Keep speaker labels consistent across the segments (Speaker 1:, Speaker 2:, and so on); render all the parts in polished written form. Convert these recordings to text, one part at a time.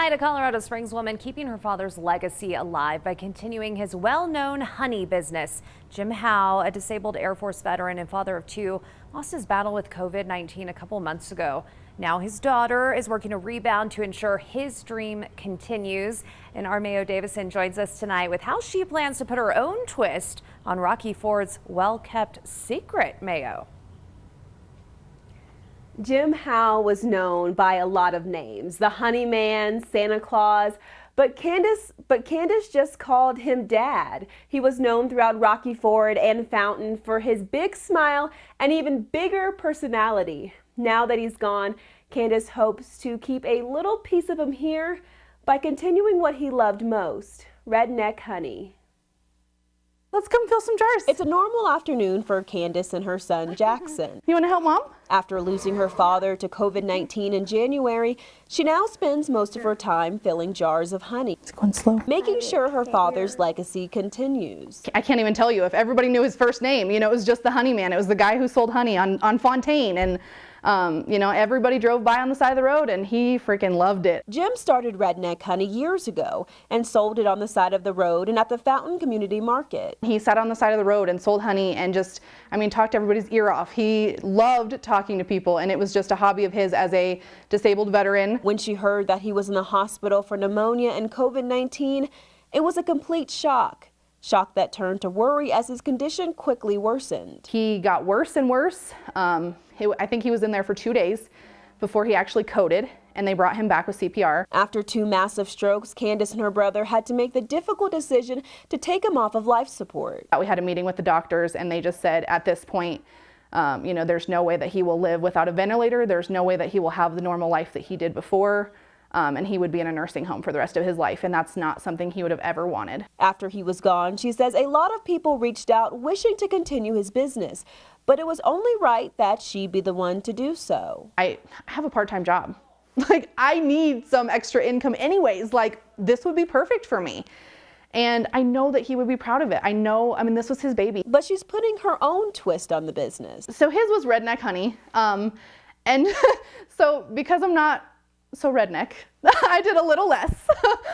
Speaker 1: Tonight, a Colorado Springs woman keeping her father's legacy alive by continuing his well-known honey business. Jim Howe, a disabled Air Force veteran and father of two, lost his battle with COVID-19 a couple months ago. Now his daughter is working to rebound to ensure his dream continues. And our Mayo Davison joins us tonight with how she plans to put her own twist on Rocky Ford's well-kept secret. Mayo.
Speaker 2: Jim Howe was known by a lot of names, the Honey Man, Santa Claus, but Candace just called him Dad. He was known throughout Rocky Ford and Fountain for his big smile and even bigger personality. Now that he's gone, Candace hopes to keep a little piece of him here by continuing what he loved most, redneck honey.
Speaker 3: Let's come fill some jars.
Speaker 2: It's a normal afternoon for Candace and her son, Jackson.
Speaker 3: You want to help Mom?
Speaker 2: After losing her father to COVID-19 in January, she now spends most of her time filling jars of honey.
Speaker 3: It's going slow.
Speaker 2: Making sure her father's legacy continues.
Speaker 3: I can't even tell you if everybody knew his first name. You know, it was just the Honey Man. It was the guy who sold honey on Fontaine. And you know, everybody drove by on the side of the road and he freaking loved it.
Speaker 2: Jim started Redneck Honey years ago and sold it on the side of the road and at the Fountain Community Market.
Speaker 3: He sat on the side of the road and sold honey and just, I mean, talked everybody's ear off. He loved talking to people and it was just a hobby of his as a disabled veteran.
Speaker 2: When she heard that he was in the hospital for pneumonia and COVID-19, it was a complete shock. Shock that turned to worry as his condition quickly worsened.
Speaker 3: He got worse and worse. I think he was in there for 2 days before he actually coded, and they brought him back with CPR.
Speaker 2: After two massive strokes, Candace and her brother had to make the difficult decision to take him off of life support.
Speaker 3: We had a meeting with the doctors, and they just said at this point, you know, there's no way that he will live without a ventilator. There's no way that he will have the normal life that he did before. And he would be in a nursing home for the rest of his life, and that's not something he would have ever wanted.
Speaker 2: After he was gone, she says a lot of people reached out wishing to continue his business, but it was only right that she be the one to do so.
Speaker 3: I have a part-time job. Like, I need some extra income anyways. Like, this would be perfect for me. And I know that he would be proud of it. I know, I mean, this was his baby.
Speaker 2: But she's putting her own twist on the business.
Speaker 3: So his was redneck honey. And so because I'm not so redneck, I did a little less.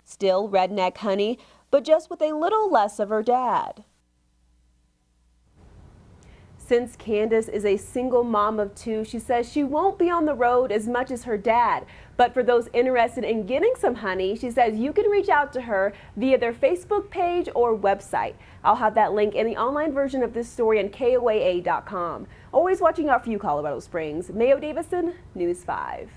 Speaker 2: Still redneck honey, but just with a little less of her dad. Since Candace is a single mom of two, she says she won't be on the road as much as her dad. But for those interested in getting some honey, she says you can reach out to her via their Facebook page or website. I'll have that link in the online version of this story on KOAA.com. Always watching out for you, Colorado Springs. Mayo Davison, News 5.